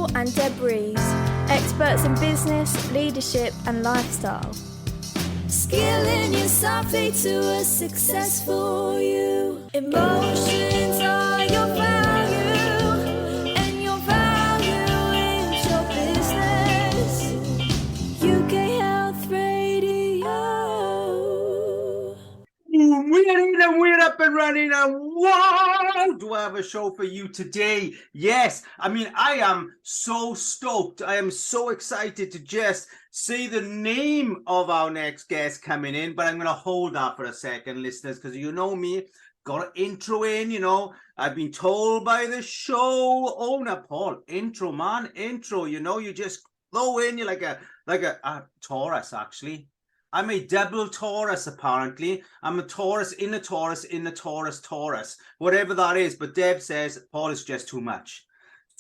Honcho and Rees, experts in business, leadership and lifestyle. Skilling yourself to a successful you. Emotions are your value, and your value is your business. UK Health Radio. We're up and running, and wow, do I have a show for you today? Yes, I mean, I am so stoked. I am so excited to just say the name of our next guest coming in, but I'm going to hold that for a second, listeners, because you know me, got an intro in, you know. I've been told by the show owner, Paul, intro, man, intro, you know, you just throw in, you're like a Taurus, actually. I'm a double Taurus, apparently. I'm a Taurus in a Taurus in a Taurus, whatever that is. But Deb says, Paul, is just too much.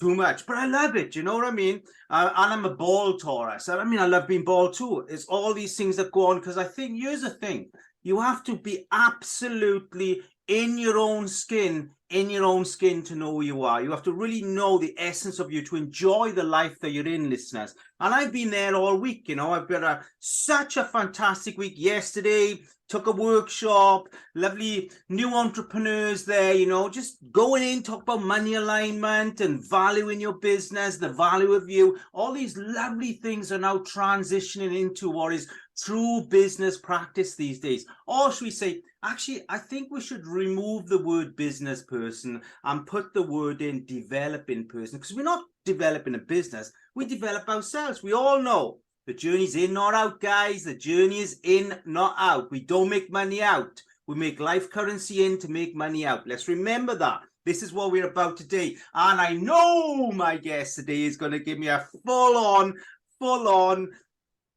Too much. But I love it, you know what I mean? And I'm a bald Taurus. I mean, I love being bald too. It's all these things that go on, because I think, here's the thing. You have to be absolutely in your own skin to know who you are. You have to really know the essence of you to enjoy the life that you're in, listeners. And I've been there all week, you know. I've been such a fantastic week. Yesterday, took a workshop, lovely new entrepreneurs there, you know, just going in, talk about money alignment and value in your business, the value of you. All these lovely things are now transitioning into what is true business practice these days. Or should we say, actually, I think we should remove the word business person and put the word in developing person, because we're not developing a business, we develop ourselves. We all know the journey's in, not out, guys. The journey is in, not out. We don't make money out. We make life currency in to make money out. Let's remember that. This is what we're about today. And I know my guest today is going to give me a full-on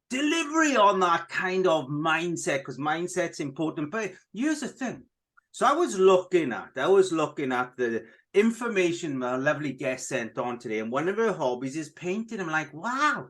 delivery on that kind of mindset, because mindset's important. But here's the thing. So I was looking at the information my lovely guest sent on today, and one of her hobbies is painting. I'm like, wow,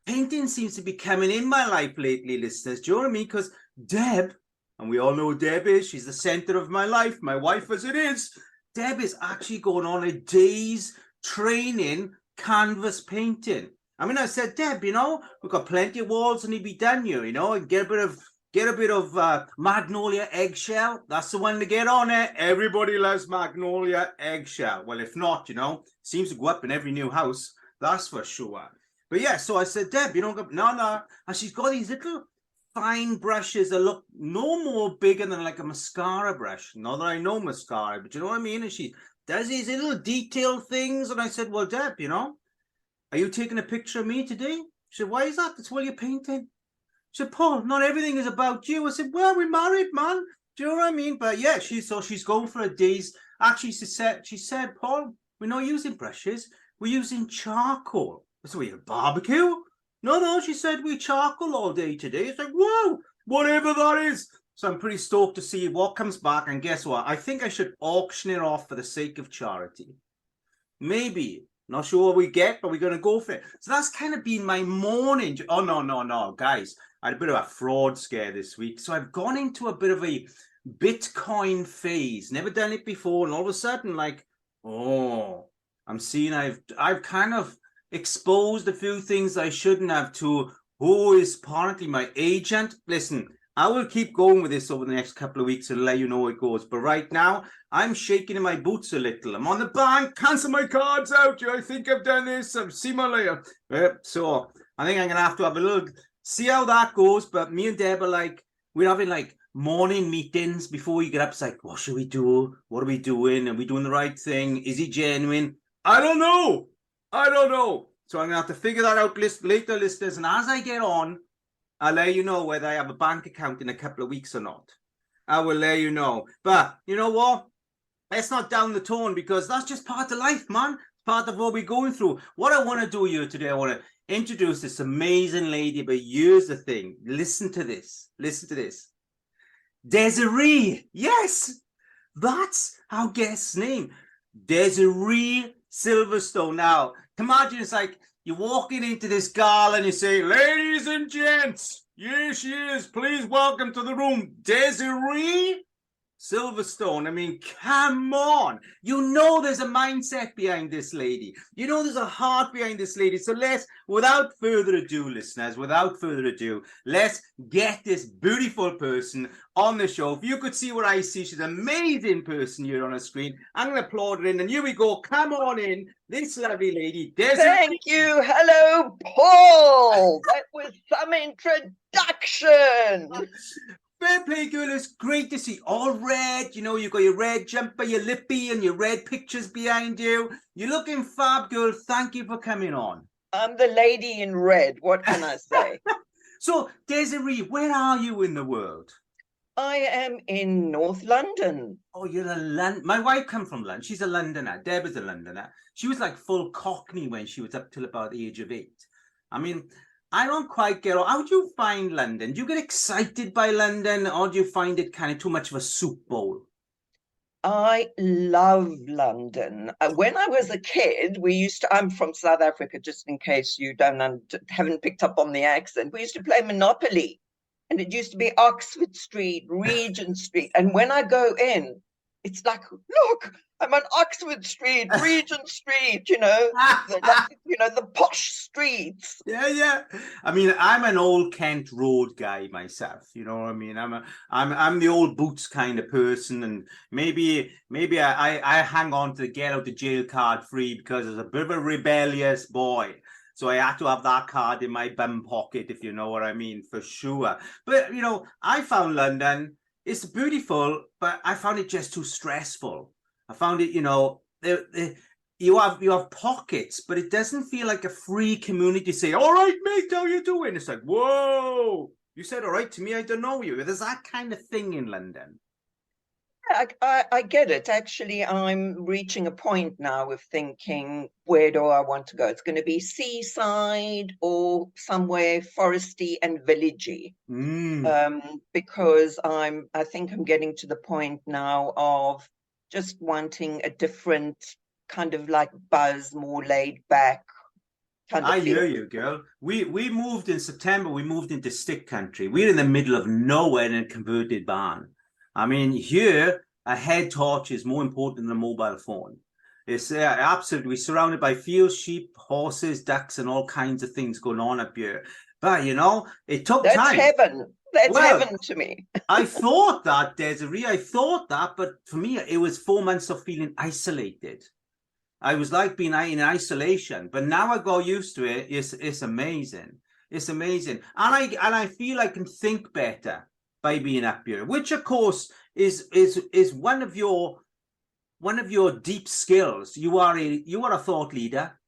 painting seems to be coming in my life lately, listeners. Do you know what I mean? Because Deb, and we all know who Deb is, she's the center of my life, my wife as it is. Deb is actually going on a day's training canvas painting. I mean, I said, Deb, you know, we've got plenty of walls and he'd be done here, you know, and get a bit of magnolia eggshell. That's the one to get on it. Everybody loves magnolia eggshell. Well, if not, you know, seems to go up in every new house. That's for sure. But yeah, so I said, Deb, you know, no. And she's got these little fine brushes that look no more bigger than like a mascara brush. Not that I know mascara, but you know what I mean? And she does these little detailed things. And I said, well, Deb, you know, are you taking a picture of me today? She said, why is that? That's while you're painting. She said, Paul, not everything is about you. I said, well, we're married, man. Do you know what I mean? But yeah, she's going for a day's. Actually, she said, Paul, we're not using brushes. We're using charcoal. I said, we have barbecue? No, she said, we charcoal all day today. It's like, whoa, whatever that is. So I'm pretty stoked to see what comes back. And guess what? I think I should auction it off for the sake of charity. Maybe. Not sure what we get, but we're going to go for it. So that's kind of been my morning. Oh, no, guys. I had a bit of a fraud scare this week. So I've gone into a bit of a Bitcoin phase. Never done it before. And all of a sudden, like, oh, I'm seeing I've kind of exposed a few things I shouldn't have to who is apparently my agent. Listen, I will keep going with this over the next couple of weeks and let you know how it goes. But right now, I'm shaking in my boots a little. I'm on the bank, cancel my cards out. I think I've done this. I'll see my later. So I think I'm going to have a little, see how that goes. But me and Deb are like, we're having like morning meetings before we get up. It's like, what should we do? What are we doing? Are we doing the right thing? Is he genuine? I don't know. So I'm going to have to figure that out later, listeners. And as I get on, I'll let you know whether I have a bank account in a couple of weeks or not. I will let you know. But you know what? Let's not down the tone, because that's just part of life, man. Part of what we're going through. What I want to do here today, I want to introduce this amazing lady. But here's the thing. Listen to this. Desiree. Yes, that's our guest's name. Desiree Silverstone. Now, imagine it's like you're walking into this gala and you say, ladies and gents, here she is. Please welcome to the room, Desiree Silverstone, I mean, come on. You know there's a mindset behind this lady. You know there's a heart behind this lady. So without further ado, listeners, without further ado, let's get this beautiful person on the show. If you could see what I see, she's an amazing person here on the screen. I'm going to applaud her in, and here we go. Come on in, this lovely lady, Desiree. Thank you. Hello, Paul. That was some introduction. Fair play, girl. It's great to see all red. You know, you got your red jumper, your lippy, and your red pictures behind you. You're looking fab, girl. Thank you for coming on. I'm the lady in red. What can I say? So, Desiree, where are you in the world? I am in North London. Oh, you're a London. My wife come from London. She's a Londoner. Deb is a Londoner. She was like full Cockney when she was up till about the age of 8. I mean, I don't quite get. How do you find London? Do you get excited by London, or do you find it kind of too much of a soup bowl? I love London. When I was a kid, I'm from South Africa, just in case you haven't picked up on the accent. We used to play Monopoly, and it used to be Oxford Street, Regent Street. And when I go in, it's like, look, I'm on Oxford Street, Regent Street, the posh streets. Yeah. I mean, I'm an old Kent Road guy myself. You know what I mean? I'm the old boots kind of person, and maybe I hang on to the get out of jail card free because I was a bit of a rebellious boy. So I had to have that card in my bum pocket, if you know what I mean, for sure. But, I found London, it's beautiful, but I found it just too stressful. I found it, you have pockets, but it doesn't feel like a free community. Say, all right, mate, how you doing? It's like, whoa, you said all right to me, I don't know you. There's that kind of thing in London. I get it. Actually, I'm reaching a point now of thinking, where do I want to go? It's going to be seaside or somewhere foresty and villagey. Because I think I'm getting to the point now of just wanting a different kind of like buzz, more laid back kind of I feel. hear you, girl. We moved in September. We moved into stick country. We're in the middle of nowhere in a converted barn. I mean, here, a head torch is more important than a mobile phone. It's absolutely surrounded by fields, sheep, horses, ducks, and all kinds of things going on up here. But, it took time. That's heaven. That's heaven to me. I thought that, Desiree. I thought that. But for me, it was 4 months of feeling isolated. I was like being in isolation. But now I got used to it. It's amazing. It's amazing. And I feel I can think better by being up here, which of course is one of your deep skills. You are a thought leader.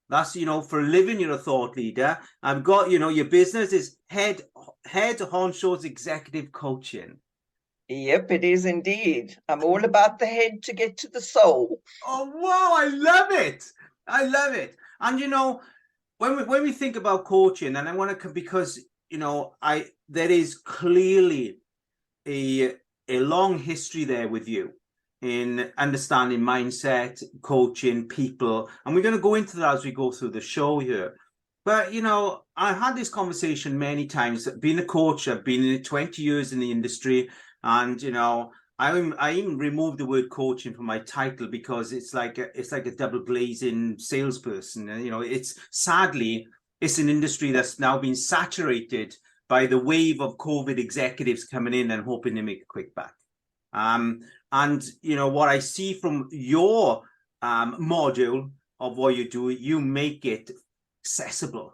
That's for a living, you're a thought leader. I've got your business is Head Honcho's executive coaching. Yep, it is indeed. I'm all about the head to get to the soul. Oh wow, I love it. And when we think about coaching, and I want to, because there is clearly a long history there with you in understanding mindset, coaching people, and we're going to go into that as we go through the show here. But I've had this conversation many times. Being a coach, I've been in 20 years in the industry, and I even removed the word coaching from my title because it's like a double glazing salesperson. It's an industry that's now been saturated by the wave of COVID executives coming in and hoping to make a quick buck. And what I see from your module of what you do, you make it accessible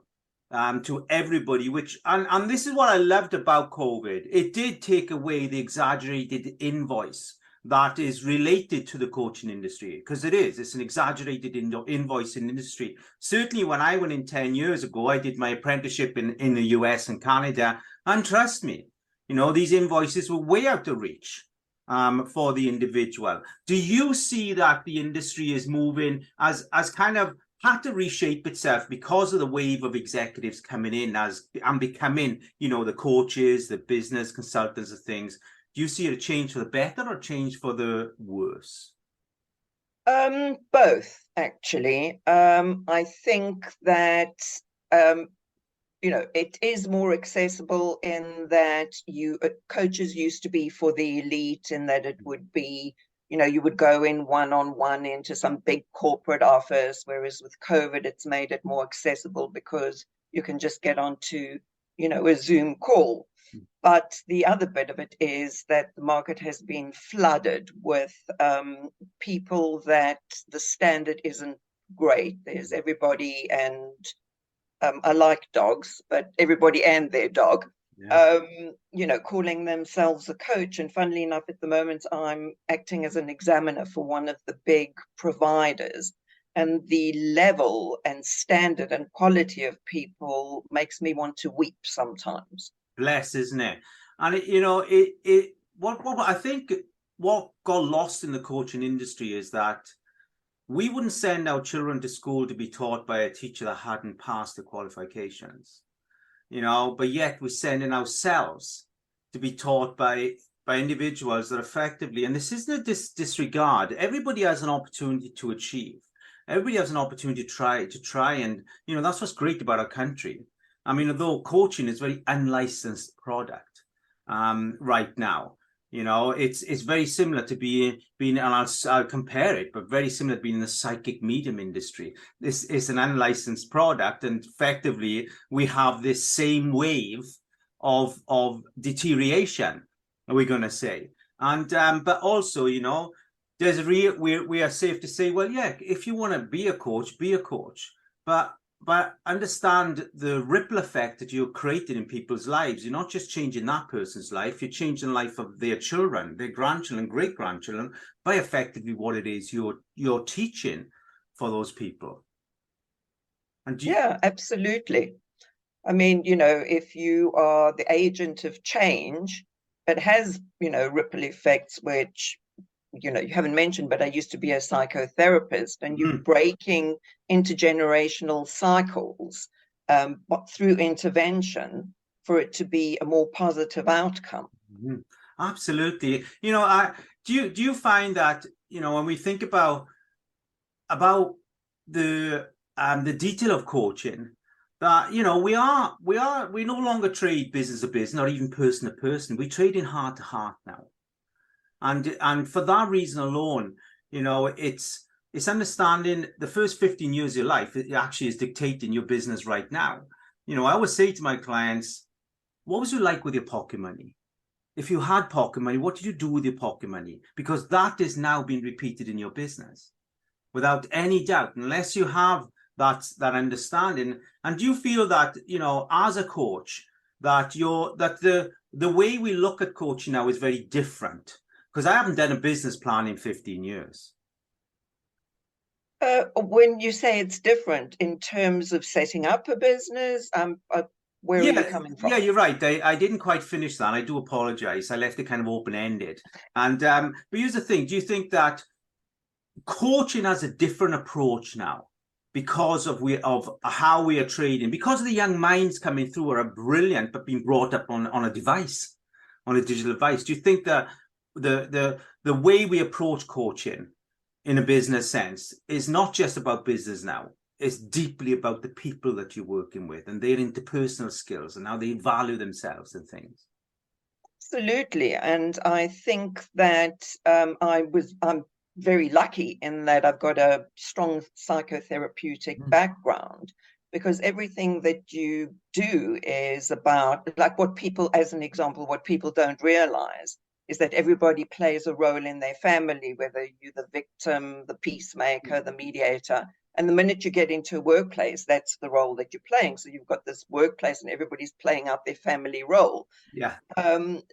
to everybody, and this is what I loved about COVID. It did take away the exaggerated invoice that is related to the coaching industry, because it's an exaggerated invoice in industry. Certainly when I went in 10 years ago, I did my apprenticeship in the US and Canada, and trust me, these invoices were way out of reach for the individual. Do you see that the industry is moving as kind of had to reshape itself because of the wave of executives coming in and becoming, the coaches, the business consultants and things? Do you see a change for the better or change for the worse? Both, actually. I think that it is more accessible in that coaches used to be for the elite, in that it would be, you would go in one-on-one into some big corporate office, whereas with COVID, it's made it more accessible because you can just get onto, a Zoom call. But the other bit of it is that the market has been flooded with people that the standard isn't great. There's everybody, and I like dogs, but everybody and their dog, calling themselves a coach. And funnily enough, at the moment, I'm acting as an examiner for one of the big providers. And the level and standard and quality of people makes me want to weep sometimes. Bless, isn't it? And what I think what got lost in the coaching industry is that we wouldn't send our children to school to be taught by a teacher that hadn't passed the qualifications, but yet we're sending ourselves to be taught by individuals that effectively, and this isn't a disregard, everybody has an opportunity to achieve. Everybody has an opportunity to try, and that's what's great about our country. I mean, although coaching is a very unlicensed product right now, it's very similar to being, and I'll compare it, but very similar to being in the psychic medium industry. This is an unlicensed product, and effectively we have this same wave of deterioration, we're going to say. And but also, there's we are safe to say, well, yeah, if you want to be a coach, but understand the ripple effect that you're creating in people's lives. You're not just changing that person's life, you're changing the life of their children, their grandchildren, great-grandchildren, by effectively what it is you're teaching for those people. And yeah, absolutely. I mean, if you are the agent of change, it has, ripple effects, which you haven't mentioned, but I used to be a psychotherapist, and you're breaking intergenerational cycles through intervention for it to be a more positive outcome. Absolutely. Do you find that, when we think about the detail of coaching, that we no longer trade business to business or even person to person. We trade in heart to heart now. And for that reason alone, it's understanding the first 15 years of your life, it actually is dictating your business right now. I always say to my clients, what was you like with your pocket money? If you had pocket money, what did you do with your pocket money? Because that is now being repeated in your business without any doubt, unless you have that understanding. And do you feel that, as a coach, that the way we look at coaching now is very different? Because I haven't done a business plan in 15 years. When you say it's different in terms of setting up a business, where are you coming from? Yeah, you're right. I didn't quite finish that. I do apologize. I left it kind of open-ended. And but here's the thing. Do you think that coaching has a different approach now because of how we are trading? Because of the young minds coming through are brilliant, but being brought up on a device, on a digital device. Do you think that the way we approach coaching in a business sense is not just about business now? It's deeply about the people that you're working with and their interpersonal skills and how they value themselves and things. Absolutely. And I think that I'm very lucky in that I've got a strong psychotherapeutic background, because everything that you do is about, like, what people don't realize is that everybody plays a role in their family, whether you're the victim, the peacemaker, the mediator. And the minute you get into a workplace, that's the role that you're playing. So you've got this workplace and everybody's playing out their family role. Yeah.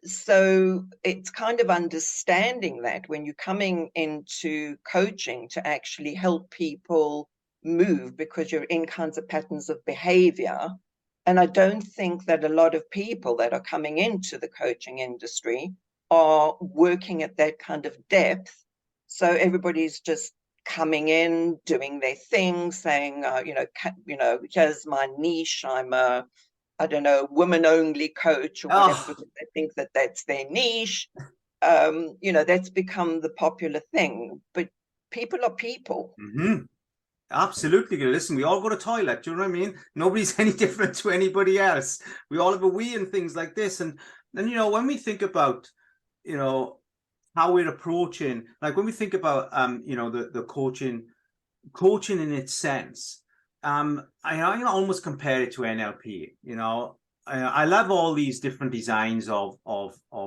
So it's kind of understanding that when you're coming into coaching to actually help people move, because you're in kinds of patterns of behavior. And I don't think that a lot of people that are coming into the coaching industry are working at that kind of depth. So everybody's just coming in, doing their thing, saying, here's my niche. I'm a, women-only coach or whatever, because they think that that's their niche. That's become the popular thing. But people are people. Mm-hmm. Absolutely. Listen, we all go to toilet. Do you know what I mean? Nobody's any different to anybody else. We all have a wee and things like this. And you know, when we think about, you know, how we're approaching, like when we think about, you know, the coaching in its sense, I almost compare it to NLP. You know, I love all these different designs of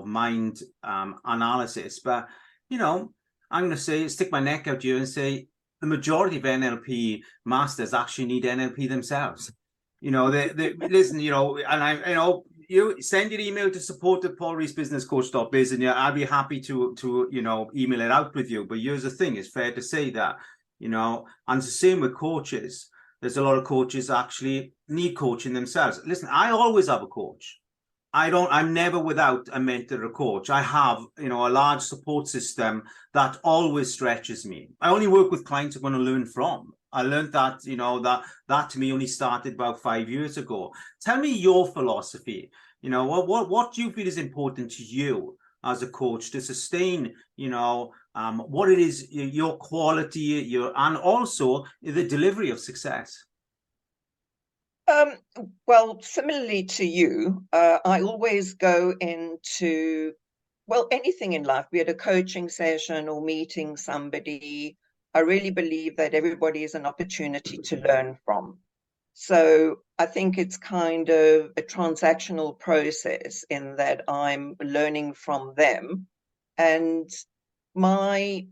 mind analysis, but you know, I'm going to say, stick my neck out here and say the majority of NLP masters actually need NLP themselves. You know, they listen. You know, and you know, you send your email to support@paulreesbusinesscoach.biz, and I'll be happy to you know, email it out with you. But here's the thing: it's fair to say that, you know, and it's the same with coaches. There's a lot of coaches actually need coaching themselves. Listen, I always have a coach. I'm never without a mentor or a coach. I have, you know, a large support system that always stretches me. I only work with clients I'm going to learn from. I learned that, you know, that to me only started about 5 years ago. Tell me your philosophy. You know, what do you feel is important to you as a coach to sustain, you know, what it is, your quality, and also the delivery of success? Well, similarly to you, I always go into, well, anything in life, be it a coaching session or meeting somebody. I really believe that everybody is an opportunity to learn from. So I think it's kind of a transactional process in that I'm learning from them. And my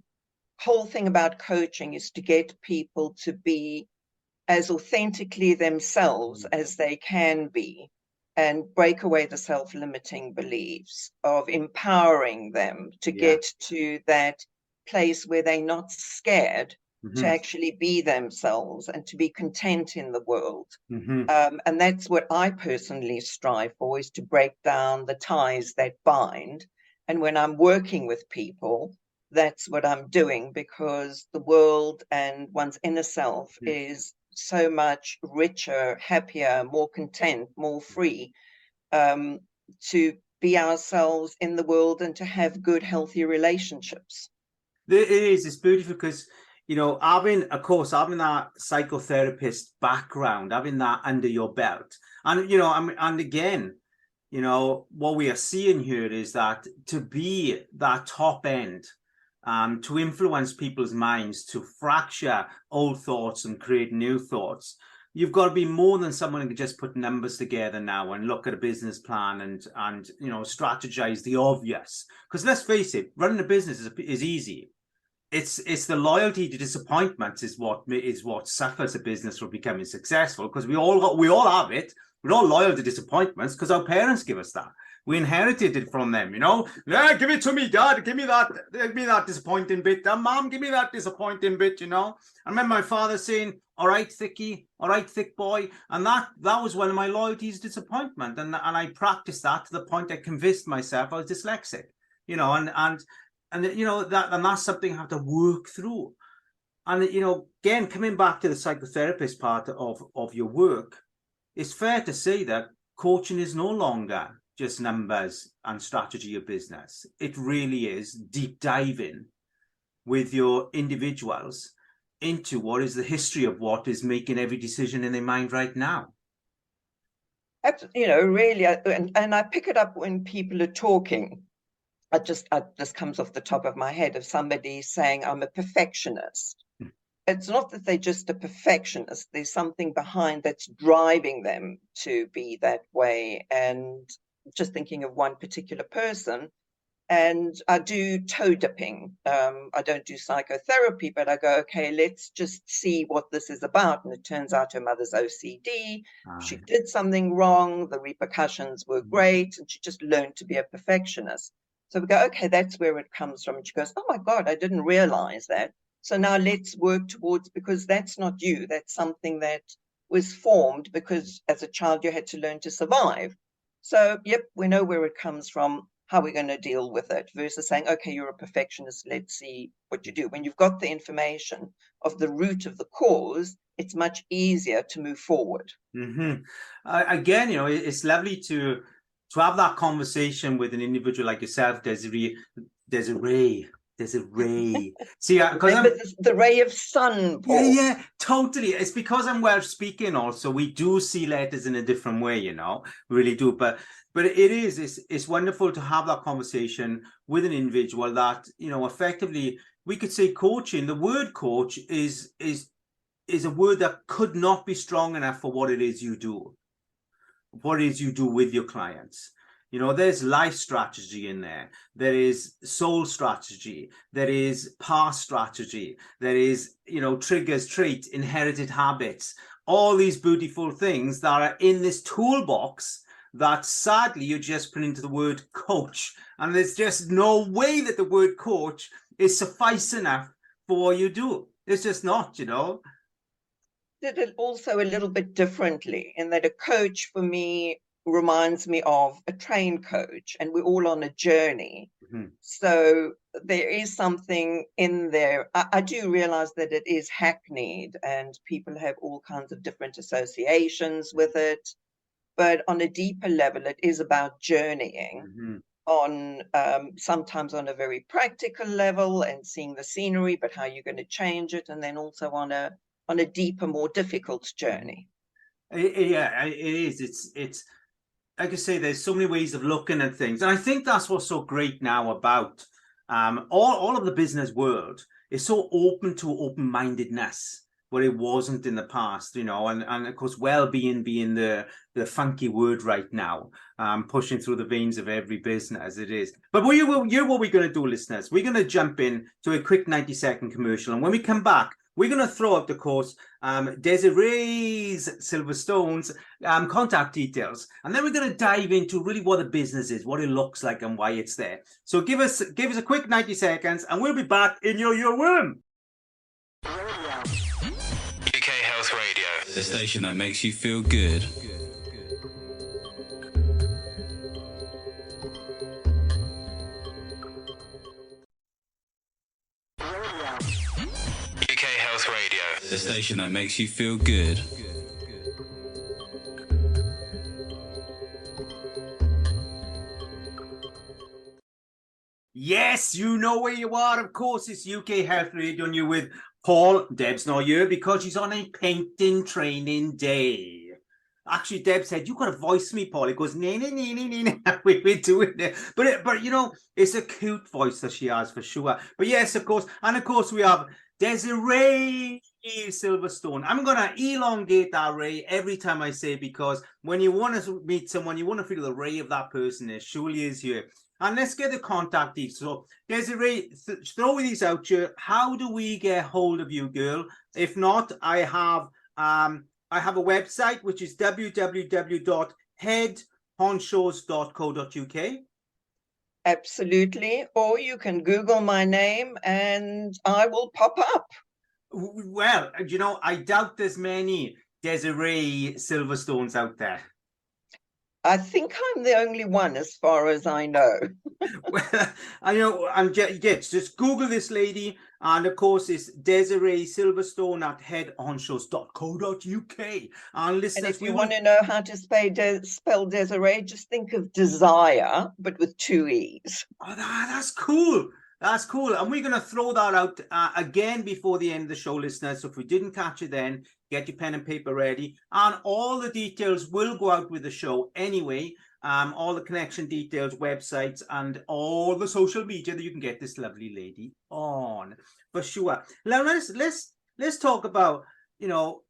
whole thing about coaching is to get people to be as authentically themselves as they can be and break away the self-limiting beliefs, of empowering them to get to that place where they're not scared to actually be themselves and to be content in the world. And that's what I personally strive for, is to break down the ties that bind. And when I'm working with people, that's what I'm doing, because the world and one's inner self is so much richer, happier, more content, more free, to be ourselves in the world and to have good, healthy relationships. It's beautiful because, you know, having that psychotherapist background, having that under your belt, and, you know, and again, you know, what we are seeing here is that to be that top end, to influence people's minds, to fracture old thoughts and create new thoughts, you've got to be more than someone who can just put numbers together now and look at a business plan and you know, strategize the obvious. Because let's face it, running a business is easy. It's the loyalty to disappointments is what suffers a business from becoming successful, because we all have it. We're all loyal to disappointments because our parents give us that. We inherited it from them, you know. Yeah, give it to me, Dad. Give me that disappointing bit. Mom, give me that disappointing bit, you know. I remember my father saying, "All right, thickie, all right, thick boy," and that was one of my loyalties, disappointment, and I practiced that to the point I convinced myself I was dyslexic, you know, and you know that's something I have to work through. And you know, again, coming back to the psychotherapist part of your work, it's fair to say that coaching is no longer just numbers and strategy of business. It really is deep diving with your individuals into what is the history of what is making every decision in their mind right now. You know, really, and I pick it up when people are talking. This comes off the top of my head, of somebody saying, "I'm a perfectionist." It's not that they're just a perfectionist. There's something behind that's driving them to be that way. And just thinking of one particular person, and I do toe dipping. I don't do psychotherapy, but I go, okay, let's just see what this is about. And it turns out her mother's OCD. She did something wrong. The repercussions were great. And she just learned to be a perfectionist. So we go, okay, that's where it comes from. And she goes, oh my God, I didn't realize that. So now let's work towards, because that's not you. That's something that was formed because as a child you had to learn to survive. So, yep, we know where it comes from, how we're going to deal with it, versus saying, okay, you're a perfectionist, let's see what you do. When you've got the information of the root of the cause, it's much easier to move forward. Again, you know, it's lovely to have that conversation with an individual like yourself, Desiree Desiree. See, because Remember the ray of sun, Paul. yeah, totally. It's because I'm Welsh speaking also. We do see letters in a different way, you know, we really do. But it's wonderful to have that conversation with an individual that, you know, effectively we could say coaching. The word coach is a word that could not be strong enough for what it is you do. What it is you do with your clients. You know, there's life strategy in there. There is soul strategy. There is past strategy. There is, you know, triggers, traits, inherited habits, all these beautiful things that are in this toolbox that sadly you just put into the word coach. And there's just no way that the word coach is suffice enough for what you do. It's just not, you know. Did it also a little bit differently in that a coach for me reminds me of a train coach, and we're all on a journey. So there is something in there. I do realize that it is hackneyed and people have all kinds of different associations with it, but on a deeper level it is about journeying on sometimes on a very practical level and seeing the scenery, but how you're going to change it, and then also on a deeper, more difficult journey. Yeah, it is. It's like I say, there's so many ways of looking at things. And I think that's what's so great now about all of the business world is so open to open-mindedness, where it wasn't in the past, you know, and of course, well-being being the funky word right now, pushing through the veins of every business it is. But what we're going to do, listeners, we're going to jump in to a quick 90-second commercial. And when we come back, we're going to throw up, of course, Desiree Silverstone's contact details. And then we're going to dive into really what the business is, what it looks like and why it's there. So give us a quick 90 seconds and we'll be back in your room. UK Health Radio, the station that makes you feel good. UK Health Radio, the station that makes you feel good. Yes, you know where you are. Of course, it's UK Health Radio, and you're with Paul. Deb's not here because she's on a painting training day. Actually, Deb said, "You got to voice me, Paul." He goes, "Nee. We're doing it." But you know, it's a cute voice that she has for sure. But yes, of course, and of course, we have Desiree Silverstone. I'm gonna elongate that Ray every time I say, because when you want to meet someone, you want to feel the ray of that person. It surely is here. And let's get the contact details. So, Desiree, throw these out here. How do we get hold of you, girl? If not, I have a website, which is www.headhonchos.co.uk. Absolutely. Or you can Google my name and I will pop up. Well, you know, I doubt there's many Desiree Silverstones out there. I think I'm the only one as far as I know. Well, I know, just Google this lady, and of course it's Desiree Silverstone at headhonchos.co.uk. And listeners, and if you want to know how to spell Desiree, just think of desire, but with 2 E's. Oh, that's cool. That's cool. And we're going to throw that out again before the end of the show, listeners. So if we didn't catch it then, get your pen and paper ready. And all the details will go out with the show anyway. All the connection details, websites, and all the social media that you can get this lovely lady on, for sure. Now, let's talk about, you know,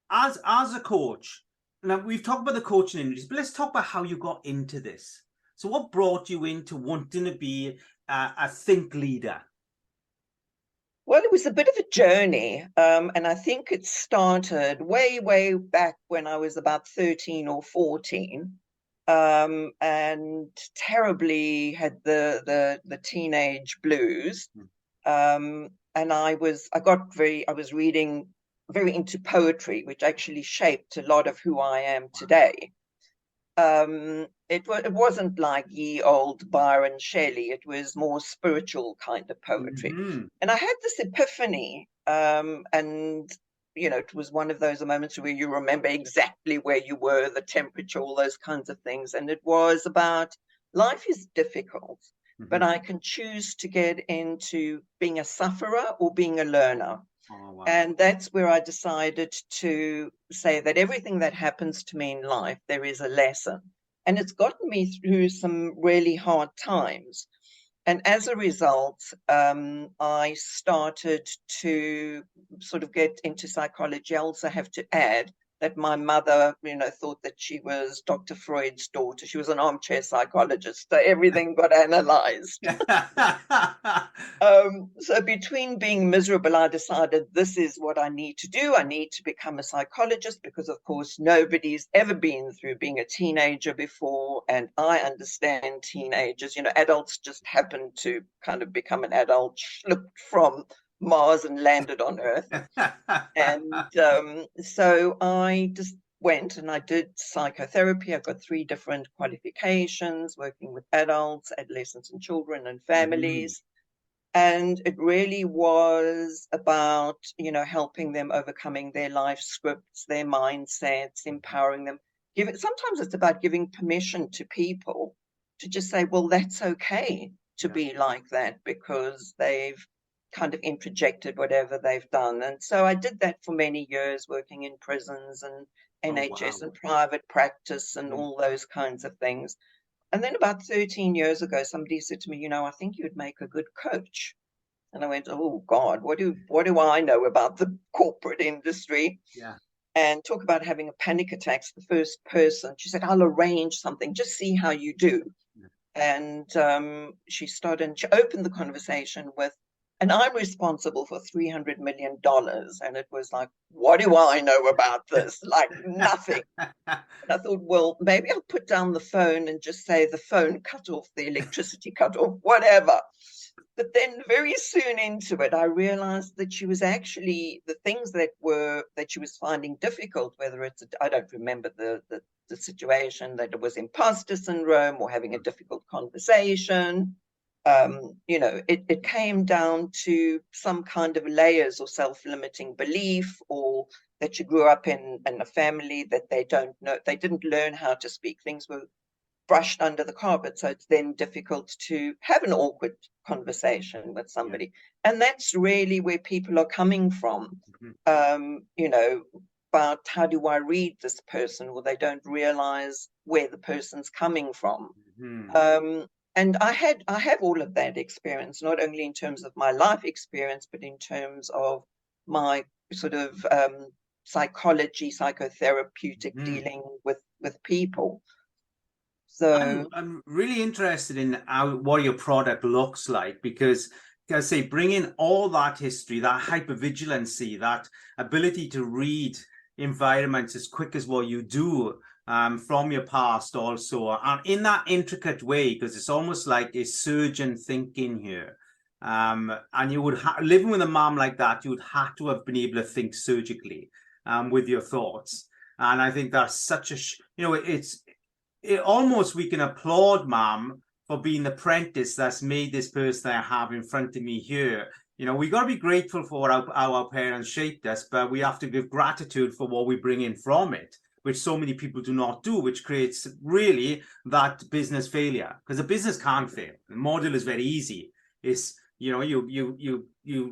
as a coach. Now, we've talked about the coaching industry, but let's talk about how you got into this. So what brought you into wanting to be a think leader? Well, it was a bit of a journey, and I think it started way, way back when I was about 13 or 14, and terribly had the teenage blues. And I was reading very into poetry, which actually shaped a lot of who I am today. It wasn't like ye old Byron Shelley. It was more spiritual kind of poetry. And I had this epiphany, and you know, it was one of those moments where you remember exactly where you were, the temperature, all those kinds of things. And it was about life is difficult, but I can choose to get into being a sufferer or being a learner. Oh, wow. And that's where I decided to say that everything that happens to me in life, there is a lesson. And it's gotten me through some really hard times. And as a result, I started to sort of get into psychology. I also have to add that my mother, thought that she was Dr. Freud's daughter. She was an armchair psychologist, so everything got analyzed. So between being miserable, I decided this is what I need to do. I need to become a psychologist because, of course, nobody's ever been through being a teenager before. And I understand teenagers, adults just happen to kind of become an adult, slipped from Mars and landed on Earth. And so I just went and I did psychotherapy. I got 3 different qualifications, working with adults, adolescents and children and families. And it really was about, helping them overcoming their life scripts, their mindsets, empowering them. Sometimes it's about giving permission to people to just say, well, that's okay to be like that because they've kind of introjected whatever they've done. And so I did that for many years, working in prisons and NHS and private practice and all those kinds of things. And then about 13 years ago, somebody said to me, I think you'd make a good coach. And I went, oh God, what do I know about the corporate industry? Yeah. And talk about having a panic attack. The first person, she said, I'll arrange something, just see how you do. And she opened the conversation with, and I'm responsible for $300 million. And it was like, what do I know about this? Like nothing. And I thought, well, maybe I'll put down the phone and just say the phone cut off, the electricity cut off, whatever. But then very soon into it, I realized that she was actually, the things that she was finding difficult, whether it's, I don't remember the situation, that it was imposter syndrome or having a difficult conversation. It came down to some kind of layers or self-limiting belief, or that you grew up in a family that they didn't learn how to speak. Things were brushed under the carpet, so it's then difficult to have an awkward conversation with somebody. And that's really where people are coming from. About how do I read this person, or they don't realize where the person's coming from. And I have all of that experience, not only in terms of my life experience, but in terms of my sort of psychology, psychotherapeutic dealing with people. So I'm really interested in what your product looks like, because I say bringing all that history, that hypervigilancy, that ability to read environments as quick as what you do from your past also, and in that intricate way, because it's almost like a surgeon thinking here. And you would living with a mom like that, you would have to have been able to think surgically with your thoughts. And I think that's such a, almost we can applaud mom for being the apprentice that's made this person I have in front of me here. We got to be grateful for how our parents shaped us, but we have to give gratitude for what we bring in from it, which so many people do not do, which creates really that business failure, because a business can't fail. The model is very easy. It's, you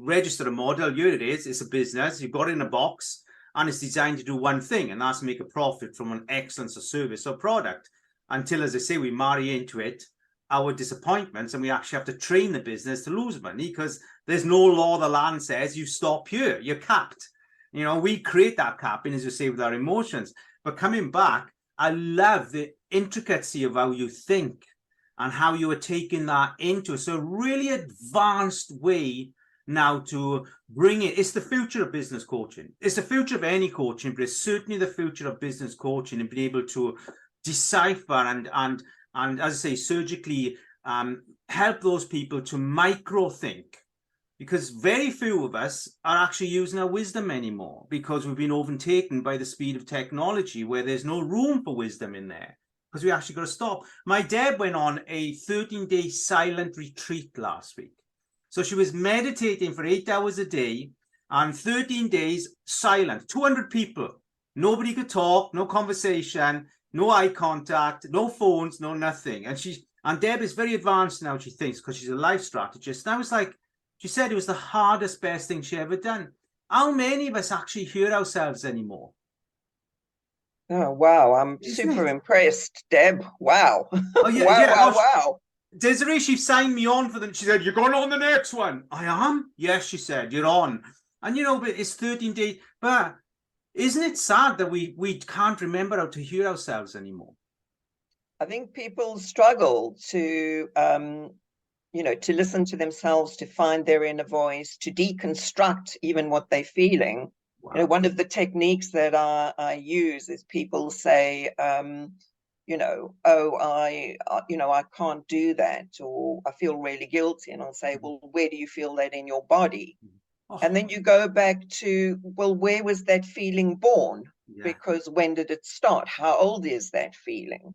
register a model, here it is, it's a business, you've got it in a box, and it's designed to do one thing, and that's make a profit from an excellence of service or product. Until, as I say, we marry into it our disappointments, and we actually have to train the business to lose money, because there's no law of the land says you stop here, you're capped. We create that capping, as you say, with our emotions. But coming back, I love the intricacy of how you think and how you are taking that into a really advanced way now to bring it. It's the future of business coaching. It's the future of any coaching, but it's certainly the future of business coaching, and being able to decipher and as I say, surgically help those people to micro think, because very few of us are actually using our wisdom anymore, because we've been overtaken by the speed of technology, where there's no room for wisdom in there, because we actually got to stop. My dad went on a 13-day silent retreat last week. So she was meditating for 8 hours a day and 13 days silent, 200 people. Nobody could talk, no conversation, no eye contact, no phones, no nothing. And And Deb is very advanced now, she thinks, because she's a life strategist. And I was like, she said it was the hardest, best thing she ever done. How many of us actually hear ourselves anymore? Oh, wow. I'm Isn't super it? impressed, Deb. Wow. Oh, yeah, Wow, yeah. wow, Oh, wow. Desiree, she signed me on for them. She said, you're going on the next one. I am? Yes, she said, you're on. And, you know, but it's 13 days. But isn't it sad that we can't remember how to hear ourselves anymore? I think people struggle to, to listen to themselves, to find their inner voice, to deconstruct even what they're feeling. Wow. You know, one of the techniques that I use is people say, I can't do that, or I feel really guilty. And I'll say, well, where do you feel that in your body? Oh, And then you go back to, well, where was that feeling born? yeah. Because when did it start? How old is that feeling?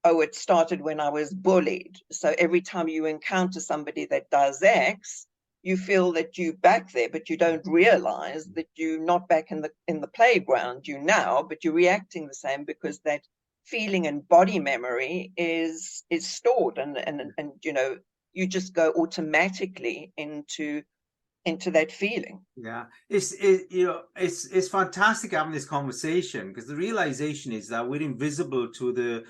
Oh, it started when I was bullied. So every time you encounter somebody that does X, you feel that you're back there, but you don't realize that you're not back in the playground. You now, but you're reacting the same because that feeling and body memory is stored, and you just go automatically into that feeling. Yeah, it's fantastic having this conversation, because the realization is that we're invisible to the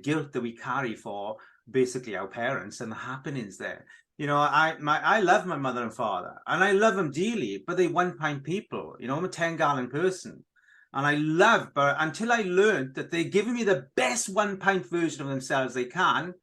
guilt that we carry for basically our parents and the happenings there. I love my mother and father, and I love them dearly, but they're one-pint people. I'm a 10-gallon person, and but until I learned that they're giving me the best one-pint version of themselves they can.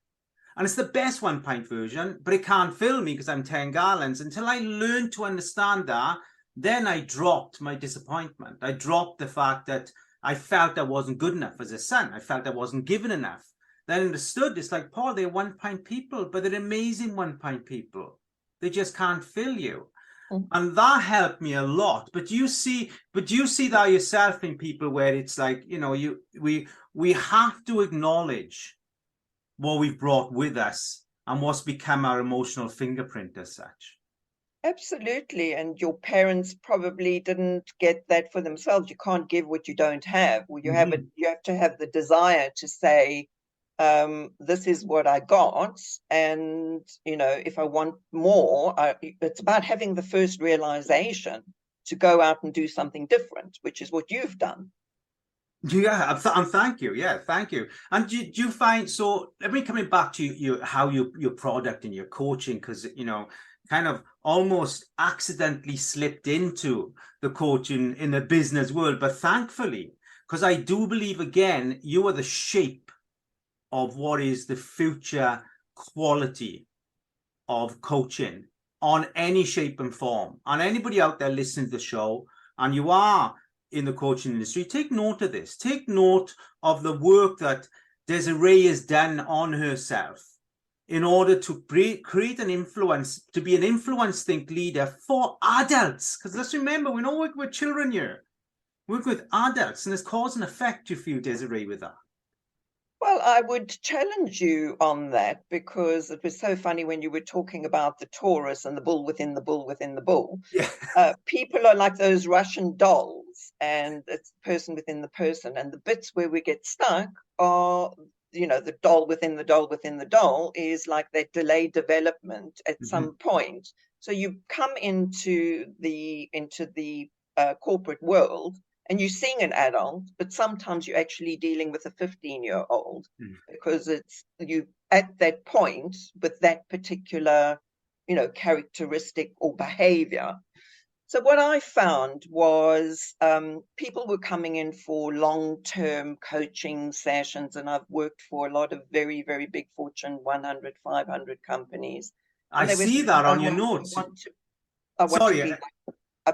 And it's the best one-pint version, but it can't fill me because I'm 10 gallons. Until I learned to understand that, then I dropped my disappointment. I dropped the fact that I felt I wasn't good enough as a son. I felt I wasn't given enough. Then I understood, it's like, Paul, they're one-pint people, but they're amazing one-pint people. They just can't fill you. Mm. And that helped me a lot. But do you see that yourself in people where it's like, we have to acknowledge what we've brought with us and what's become our emotional fingerprint as such? Absolutely. And your parents probably didn't get that for themselves. You can't give what you don't have. Well, you have it. You have to have the desire to say, this is what I got, and if I want more, it's about having the first realization to go out and do something different, which is what you've done. Yeah, and thank you. Yeah, thank you. And do you find, so let me coming back to your product and your coaching, because kind of almost accidentally slipped into the coaching in the business world, but thankfully, because I do believe, again, you are the shape of what is the future quality of coaching on any shape and form. And anybody out there listening to the show, and you are in the coaching industry, take note of this. Take note of the work that Desiree has done on herself in order to create an influence, to be an influence think leader for adults. Because let's remember, we don't work with children here. We work with adults, and there's cause and effect for you, Desiree, with that. Well, I would challenge you on that, because it was so funny when you were talking about the Taurus and the bull within the bull within the bull. Yeah. People are like those Russian dolls, and it's the person within the person. And the bits where we get stuck are, the doll within the doll within the doll is like that delayed development at some point. So you come into the corporate world, and you're seeing an adult, but sometimes you're actually dealing with a 15-year-old because it's you at that point with that particular, characteristic or behavior. So what I found was people were coming in for long-term coaching sessions, and I've worked for a lot of very, very big Fortune 100, 500 companies. I see that on your notes. I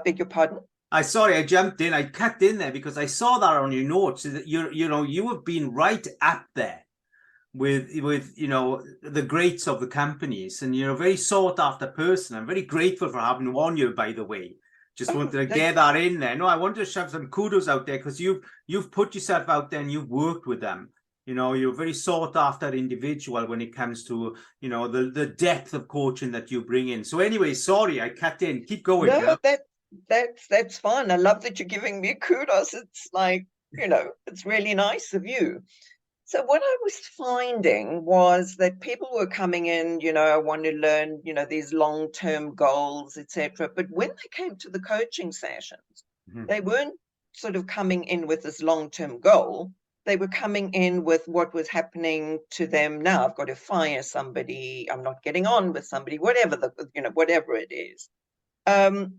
beg your pardon? I jumped in. I cut in there because I saw that on your notes. That you have been right up there with the greats of the companies, and you're a very sought after person. I'm very grateful for having you on here, by the way. Just wanted to get that in there. No, I wanted to shove some kudos out there, because you've put yourself out there and you've worked with them. You're a very sought after individual when it comes to the depth of coaching that you bring in. So anyway, sorry, I cut in. Keep going. No, that's fine. I love that you're giving me kudos. It's like, it's really nice of you. So what I was finding was that people were coming in, I want to learn, these long-term goals, etc. But when they came to the coaching sessions, they weren't sort of coming in with this long-term goal. They were coming in with what was happening to them now. I've got to fire somebody. I'm not getting on with somebody, whatever whatever it is. And,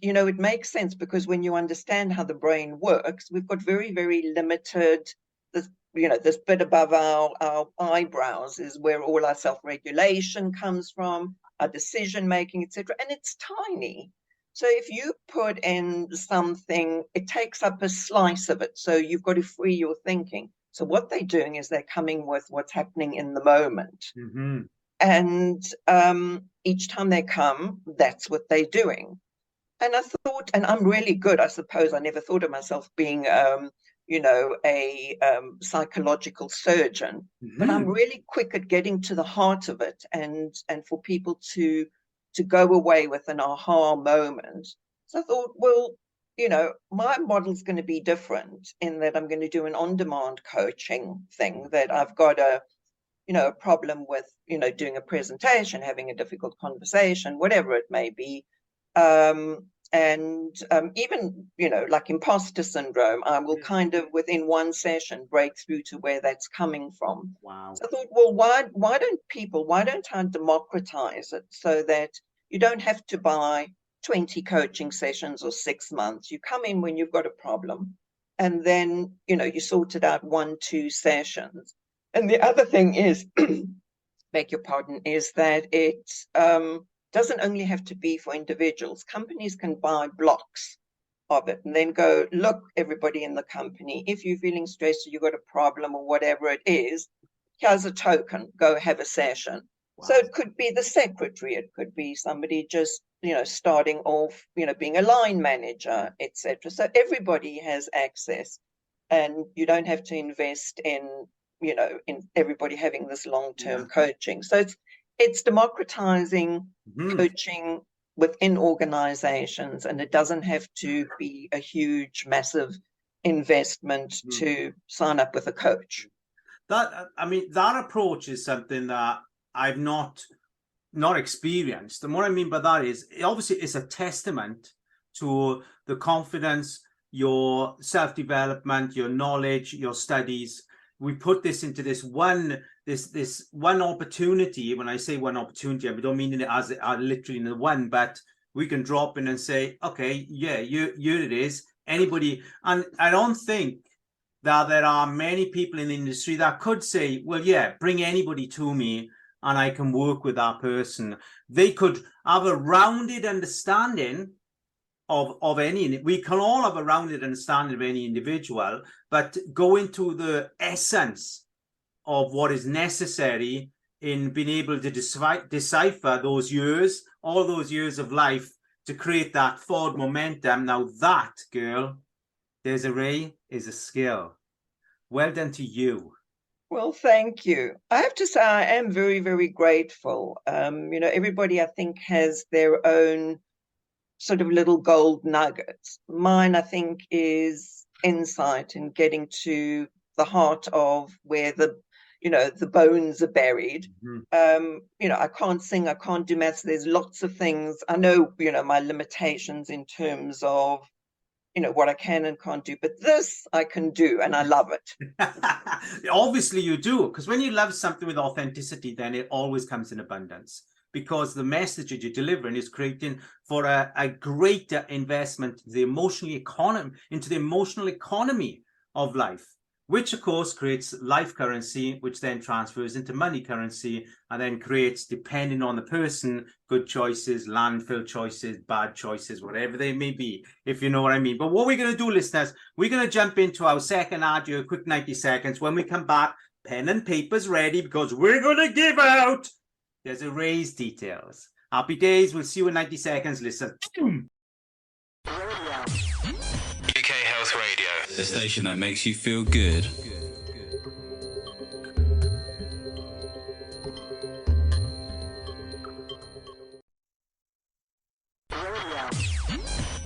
it makes sense because when you understand how the brain works, we've got very, very limited, this bit above our eyebrows is where all our self-regulation comes from, our decision-making, etc. And it's tiny. So if you put in something, it takes up a slice of it. So you've got to free your thinking. So what they're doing is they're coming with what's happening in the moment. Mm-hmm. And each time they come, that's what they're doing. And I thought, and I'm really good, I suppose. I never thought of myself being, a psychological surgeon, but I'm really quick at getting to the heart of it and for people to go away with an aha moment. So I thought, well, my model's going to be different in that I'm going to do an on-demand coaching thing, that I've got a problem with, doing a presentation, having a difficult conversation, whatever it may be. And even, like imposter syndrome, I will kind of within one session break through to where that's coming from. Wow. So I thought, well, why don't I democratize it so that you don't have to buy 20 coaching sessions or 6 months. You come in when you've got a problem and then, you sort it out 1-2 sessions. And the other thing is, beg your pardon, is that it doesn't only have to be for individuals. Companies can buy blocks of it and then go, look, everybody in the company, if you're feeling stressed or you've got a problem or whatever it is, here's a token, go have a session. Wow. So it could be the secretary, it could be somebody just, starting off, being a line manager, etc. So everybody has access and you don't have to invest in everybody having this long-term coaching. So it's democratizing coaching within organizations, and it doesn't have to be a huge, massive investment to sign up with a coach. That approach is something that I've not experienced. And what I mean by that is, obviously, it's a testament to the confidence, your self-development, your knowledge, your studies. We put this into this one opportunity. When I say one opportunity, I don't mean it as literally in the one, but we can drop in and say, okay, yeah, here it is. Anybody, and I don't think that there are many people in the industry that could say, well, yeah, bring anybody to me and I can work with that person. They could have a rounded understanding of any, we can all have a rounded understanding of any individual, but go into the essence of what is necessary in being able to decipher all those years of life to create that forward momentum. Now that, girl, Desiree, is a skill. Well done to you. Well, thank you. I have to say, I am very, very grateful. Everybody, I think, has their own sort of little gold nuggets. Mine, I think, is insight and getting to the heart of where the bones are buried. I can't sing, I can't do maths. There's lots of things. I know, my limitations in terms of, what I can and can't do, but this I can do and I love it. Obviously you do, because when you love something with authenticity, then it always comes in abundance, because the message that you're delivering is creating for a greater investment into the emotional economy of life, which of course creates life currency, which then transfers into money currency and then creates, depending on the person, good choices, landfill choices, bad choices, whatever they may be, if you know what I mean. But what we're going to do, listeners, we're going to jump into our second ad, a quick 90 seconds. When we come back, pen and paper's ready, because we're going to give out Desiree's details. Happy days. We'll see you in 90 seconds. Listen. UK Health Radio, the station that makes you feel good.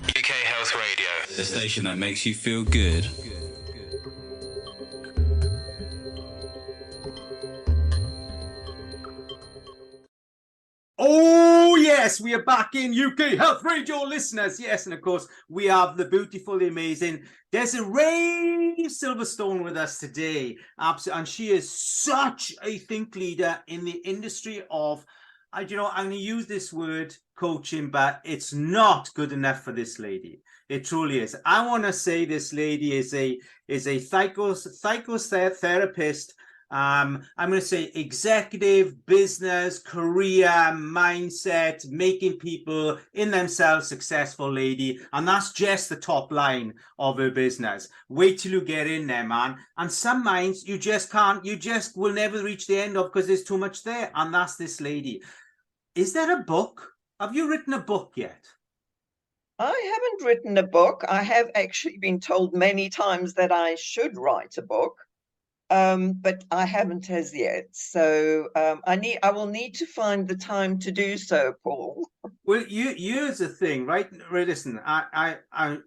UK Health Radio, the station that makes you feel good. Oh, yes, we are back in UK Health Radio listeners. Yes, and of course, we have the beautiful, the amazing Desiree Silverstone with us today. And she is such a think leader in the industry of, I'm going to use this word coaching, but it's not good enough for this lady. It truly is. I want to say this lady is a psychotherapist. I'm going to say executive, business, career, mindset, making people in themselves successful lady. And that's just the top line of her business. Wait till you get in there, man. And some minds you just can't, you just will never reach the end of because there's too much there. And that's this lady. Is there a book? Have you written a book yet? I haven't written a book. I have actually been told many times that I should write a book. But I haven't as yet. So I will need to find the time to do so, Paul. Well, here's the thing, right? Listen, I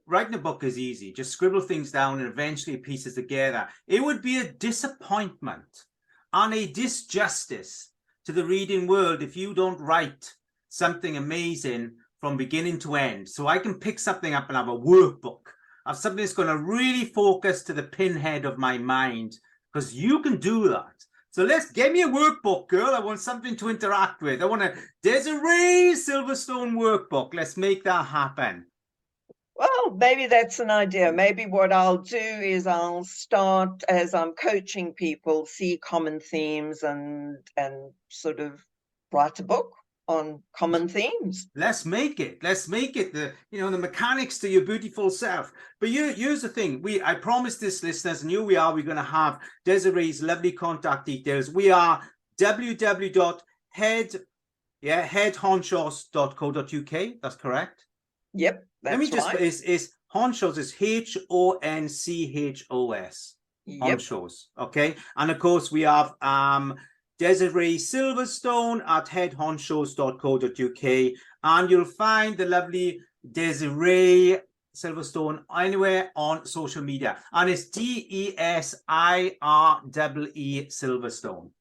writing a book is easy. Just scribble things down and eventually pieces together. It would be a disappointment and a disjustice to the reading world if you don't write something amazing from beginning to end. So I can pick something up and have a workbook of something that's going to really focus to the pinhead of my mind. Because you can do that. So let's get me a workbook, girl. I want something to interact with. I want a Desiree Silverstone workbook. Let's make that happen. Well, maybe that's an idea. Maybe what I'll do is I'll start as I'm coaching people, see common themes and sort of write a book on common themes. Let's make it the mechanics to your beautiful self. But here's the thing, I promised this listeners, and here we are, we're going to have Desiree's lovely contact details. We are headhonchos.co.uk. That's correct. Yep, that's Let me just right. is Honchos is HONCHOS. Yep. Honchos. Okay. And of course we have Desiree Silverstone at headhonchos.co.uk, and you'll find the lovely Desiree Silverstone anywhere on social media, and it's DESIREE Silverstone,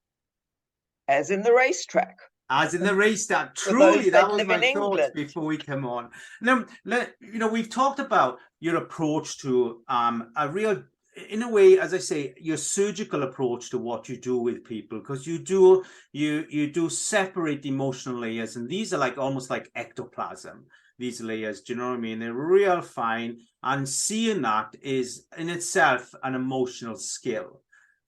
as in the racetrack. As in the racetrack. Truly, that was my thoughts England. before we come on. Now, we've talked about your approach to a real, in a way, as I say, your surgical approach to what you do with people, because you do separate the emotional layers, and these are like almost like ectoplasm. These layers, do you know what I mean? They're real fine, and seeing that is in itself an emotional skill,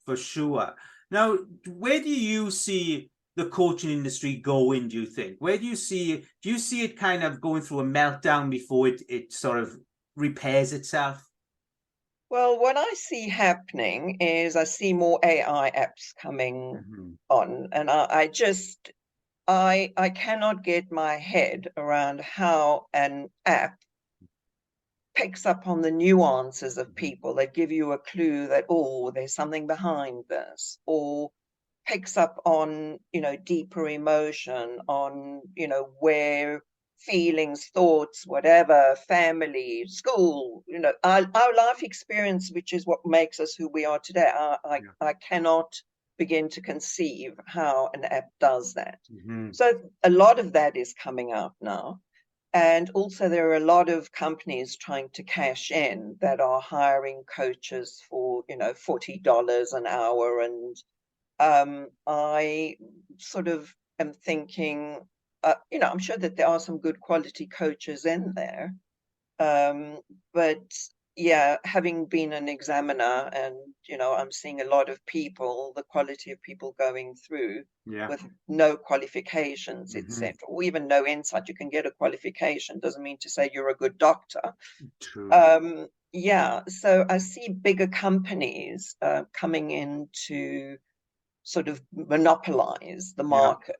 for sure. Now, where do you see the coaching industry going, do you think? Where do you see it kind of going through a meltdown before it sort of repairs itself? Well, what I see happening is I see more AI apps coming on, and I cannot get my head around how an app picks up on the nuances of people that give you a clue that, oh, there's something behind this, or picks up on, deeper emotion, on, where feelings, thoughts, whatever, family, school, our life experience, which is what makes us who we are today. I cannot begin to conceive how an app does that. So a lot of that is coming out now. And also there are a lot of companies trying to cash in that are hiring coaches for, $40 an hour. And I sort of am thinking, I'm sure that there are some good quality coaches in there. But yeah, having been an examiner and, I'm seeing a lot of people, the quality of people going through with no qualifications, etc., or even no insight. You can get a qualification, doesn't mean to say you're a good doctor. True. So I see bigger companies coming in to sort of monopolize the market.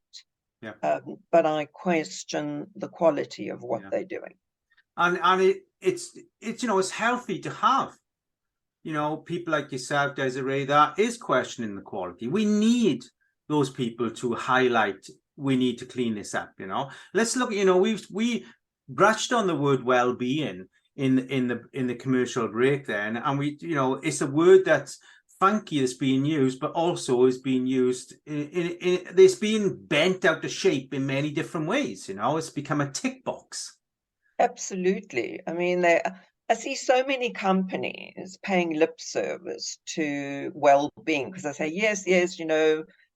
But I question the quality of what they're doing. And it's it's healthy to have, people like yourself, Desiree, that is questioning the quality. We need those people to highlight, we need to clean this up, Let's look, we brushed on the word well-being in the commercial break there, and we, it's a word that's funky that's being used, but also is being used it's being bent out of shape in many different ways. It's become a tick box. Absolutely. I mean, I see so many companies paying lip service to well-being because they say, yes, yes,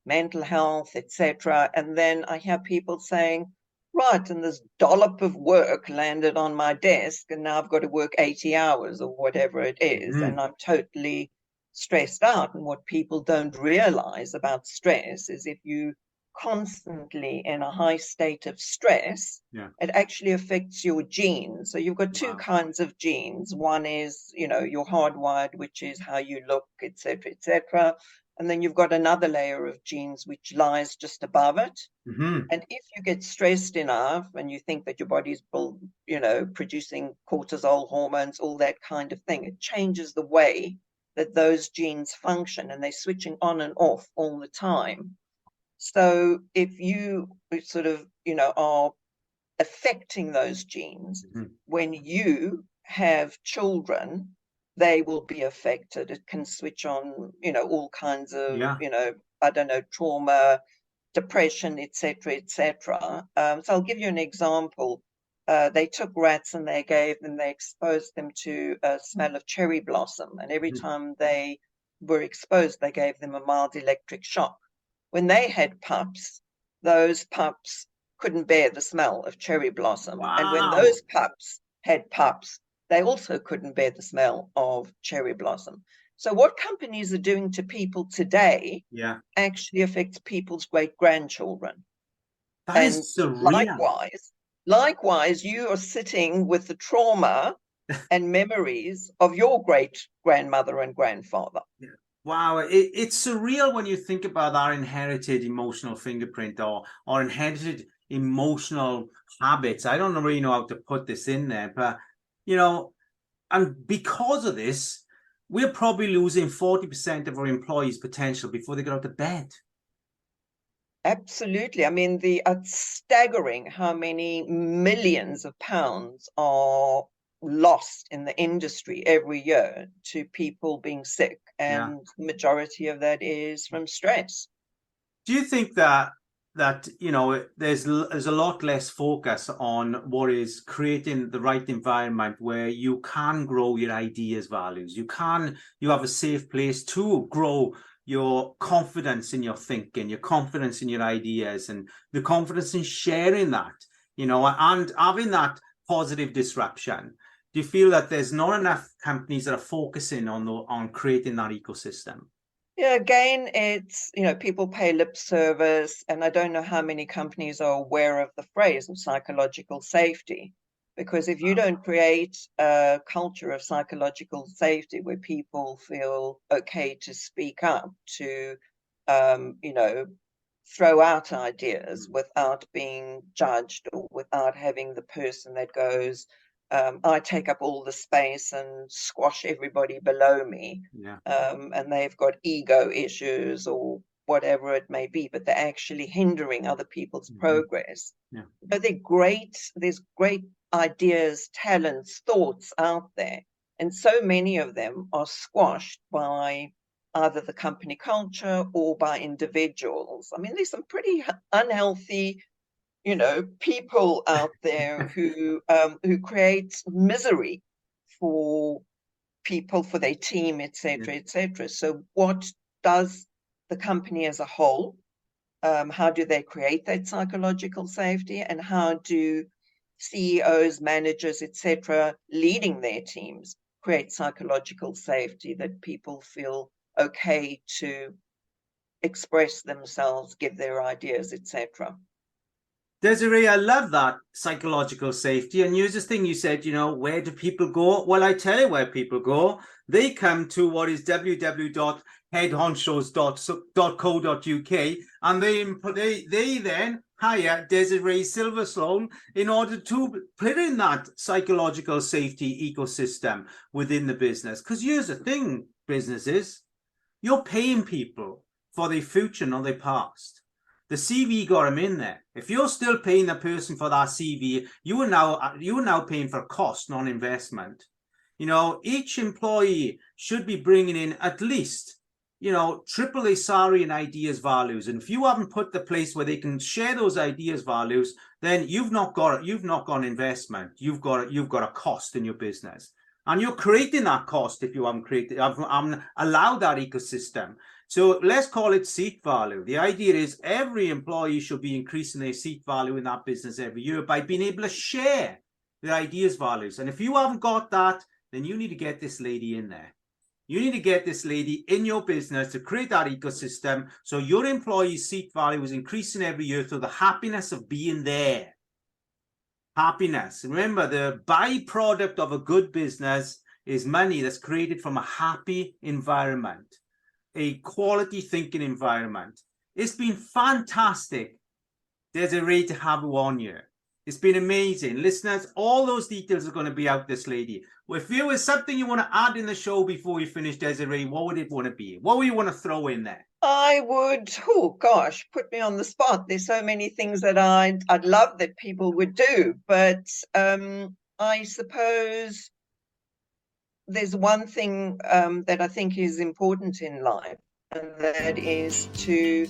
mental health, etc. And then I hear people saying, right, and this dollop of work landed on my desk, and now I've got to work 80 hours or whatever it is, and I'm totally stressed out. And what people don't realize about stress is if you constantly in a high state of stress, it actually affects your genes. So you've got two kinds of genes. One is, you're hardwired, which is how you look, etc., etc. And then you've got another layer of genes which lies just above it. And if you get stressed enough and you think that your body's, producing cortisol hormones, all that kind of thing, it changes the way that those genes function, and they're switching on and off all the time. So if you sort of, are affecting those genes, when you have children, they will be affected. It can switch on, all kinds of, trauma, depression, etc., etc. So I'll give you an example. They took rats and they exposed them to a smell of cherry blossom. And every time they were exposed, they gave them a mild electric shock. When they had pups, those pups couldn't bear the smell of cherry blossom. Wow. And when those pups had pups, they also couldn't bear the smell of cherry blossom. So what companies are doing to people today actually affects people's great-grandchildren. That is surreal. Likewise, you are sitting with the trauma and memories of your great-grandmother and grandfather. Wow, it's surreal when you think about our inherited emotional fingerprint or inherited emotional habits. I don't really know how to put this in there, but, and because of this, we're probably losing 40% of our employees' potential before they get out of bed. Absolutely. I mean, it's staggering how many millions of pounds are lost in the industry every year to people being sick, and the majority of that is from stress. Do you think that there's a lot less focus on what is creating the right environment where you can grow your ideas, values, you have a safe place to grow your confidence in your thinking, your confidence in your ideas, and the confidence in sharing that, and having that positive disruption? Do you feel that there's not enough companies that are focusing on creating that ecosystem? Yeah, again, it's, people pay lip service, and I don't know how many companies are aware of the phrase of psychological safety. Because if you don't create a culture of psychological safety where people feel okay to speak up, to, throw out ideas without being judged or without having the person that goes, I take up all the space and squash everybody below me. And they've got ego issues or whatever it may be, but they're actually hindering other people's progress. But there's great ideas, talents, thoughts out there. And so many of them are squashed by either the company culture or by individuals. I mean, there's some pretty unhealthy people out there who create misery for people, for their team, etc., etc. So what does the company as a whole, how do they create that psychological safety, and how do CEOs, managers, etc., leading their teams create psychological safety that people feel okay to express themselves, give their ideas, etc.? Desiree, I love that psychological safety. And here's this thing you said, where do people go? Well, I tell you where people go. They come to what is www.headhonchos.co.uk, and they then hire Desiree Silverstone in order to put in that psychological safety ecosystem within the business. Because here's the thing, businesses, you're paying people for their future, not their past. The CV got them in there. If you're still paying the person for that CV, you are now paying for cost, not investment. Each employee should be bringing in at least triple their salary and ideas values. And if you haven't put the place where they can share those ideas values, then you've not got an investment. You've got a cost in your business. And you're creating that cost if you haven't allowed that ecosystem. So let's call it seat value. The idea is every employee should be increasing their seat value in that business every year by being able to share their ideas values. And if you haven't got that, then you need to get this lady in there. You need to get this lady in your business to create that ecosystem so your employee's seat value is increasing every year through the happiness of being there. Happiness. Remember, the byproduct of a good business is money that's created from a happy environment, a quality thinking environment. It's been fantastic, Desiree, to have you on here. It's been amazing. Listeners, all those details are going to be out this lady. If there was something you want to add in the show before we finish, Desiree, what would it want to be? What would you want to throw in there? I would, oh gosh, put me on the spot. There's so many things that I'd love that people would do, but I suppose there's one thing that I think is important in life, and that is to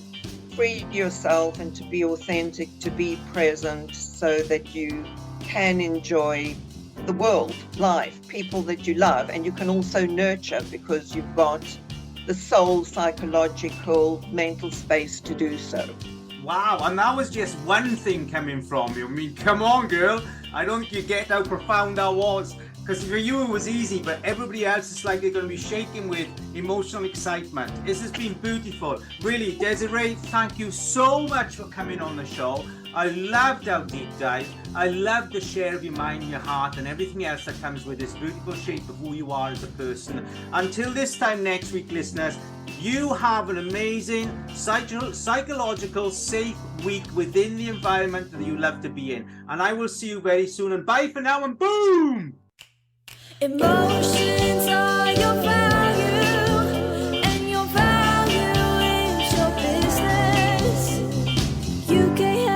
free yourself and to be authentic, to be present, so that you can enjoy the world, life, people that you love, and you can also nurture because you've got the soul, psychological, mental space to do so. Wow, and that was just one thing coming from you. I mean, come on, girl. I don't think you get how profound that was. Because for you it was easy, but everybody else is like they're going to be shaking with emotional excitement. This has been beautiful. Really, Desiree, thank you so much for coming on the show. I loved our deep dive. I loved the share of your mind, your heart, and everything else that comes with this beautiful shape of who you are as a person. Until this time next week, listeners, you have an amazing psychological, safe week within the environment that you love to be in. And I will see you very soon. And bye for now, and boom! Emotions are your value, and your value is your business. UK